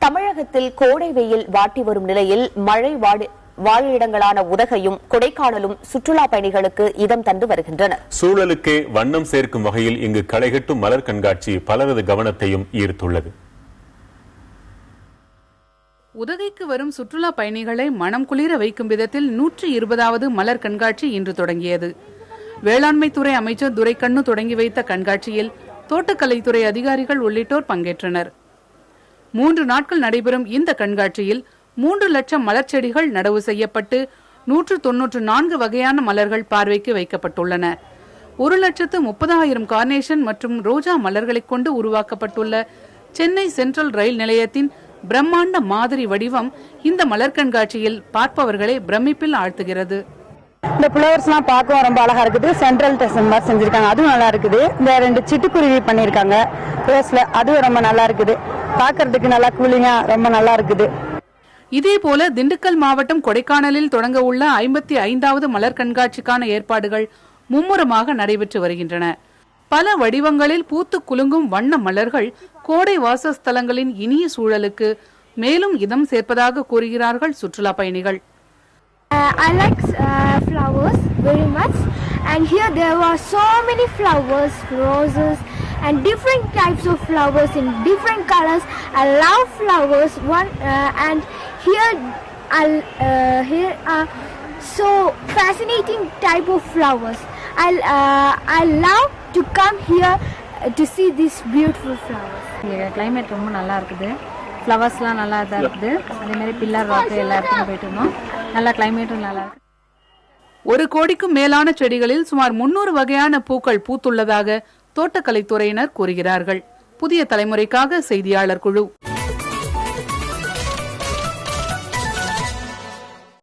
தமிழகத்தில் கோடை வெயில் வாட்டி வரும் நிலையில் மழை வாழிடங்களான உதகையும் கொடைக்கானலும் சுற்றுலா பயணிகளுக்கு இதம் தந்து வருகின்றன. சூழலுக்கே வண்ணம் சேர்க்கும் வகையில் இங்கு களைகட்டும் மலர் கண்காட்சி பலரது கவனத்தையும் ஈர்த்துள்ளது. உதகைக்கு வரும் சுற்றுலா பயணிகளை மனம் குளிர வைக்கும் விதத்தில் 120வது மலர் கண்காட்சி இன்று தொடங்கியது. வேளாண்மைத்துறை அமைச்சர் துரைக்கண்ணு தொடங்கி வைத்த கண்காட்சியில் தோட்டக்கலைத்துறை அதிகாரிகள் உள்ளிட்டோர் பங்கேற்றனர். 3 நாட்கள் நடைபெறும் இந்த கண்காட்சியில் 3 லட்சம் மலர் செடிகள் நடவு செய்யப்பட்டு 194 வகையான மலர்கள் பார்வைக்கு வைக்கப்பட்டுள்ளன. 1,30,000 கார்னேஷன் மற்றும் ரோஜா மலர்களை கொண்டு உருவாக்கப்பட்டுள்ள சென்னை சென்ட்ரல் ரயில் நிலையத்தின் பிரம்மாண்ட மாதிரி வடிவம் இந்த மலர் கண்காட்சியில் பார்ப்பவர்களை பிரமிப்பில் ஆழ்த்துகிறது. இந்த ஃப்ளவர்ஸ் எல்லாம் பார்க்கவும் ரொம்ப அழகா இருக்குது. சென்ட்ரல் டெசன் மாதிரி செஞ்சிருக்காங்க, அதுவும் நல்லா இருக்குது. இந்த 2 சிட்டுக்குருவி பண்ணிருக்காங்க ரோஸ்ல, அதுவும் ரொம்ப நல்லா இருக்குது. பார்க்கிறதுக்கு நல்லா கூலிங்கா ரொம்ப நல்லா இருக்குது. இதே போல திண்டுக்கல் மாவட்டம் கொடைக்கானலில் தொடங்க உள்ள 55வது மலர் கண்காட்சிக்கான ஏற்பாடுகள் மும்முரமாக நடைபெற்று வருகின்றன. பல வடிவங்களில் பூத்து குலுங்கும் வண்ண மலர்கள் கோடை வாசஸ்தலங்களின் இனிய சூழலுக்கு மேலும் இதம் சேர்ப்பதாக கூறுகிறார்கள் சுற்றுலா பயணிகள். I like flowers very much, and here there were so many flowers, roses and different types of flowers in different colors. I love flowers. And here are so fascinating type of flowers. I love to come here to see these beautiful flowers. Climate ரொம்ப நல்லா இருக்குது. ஃப்ளவர்ஸ்லாம் நல்லா தான் இருக்குது. அதே மாதிரி pillar rock எல்லா இடத்துக்கும் போயிட்டு இருந்தோம். நல்லா கிளைமேட்டும் நல்லா இருக்கு. 1 கோடிக்கும் மேலான செடிகளில் சுமார் 300 வகையான பூக்கள் பூத்துள்ளதாக தோட்டக்கலைத்துறையினர் கூறுகிறார்கள். புதிய தலைமுறைக்காக செய்தியாளர் குழு.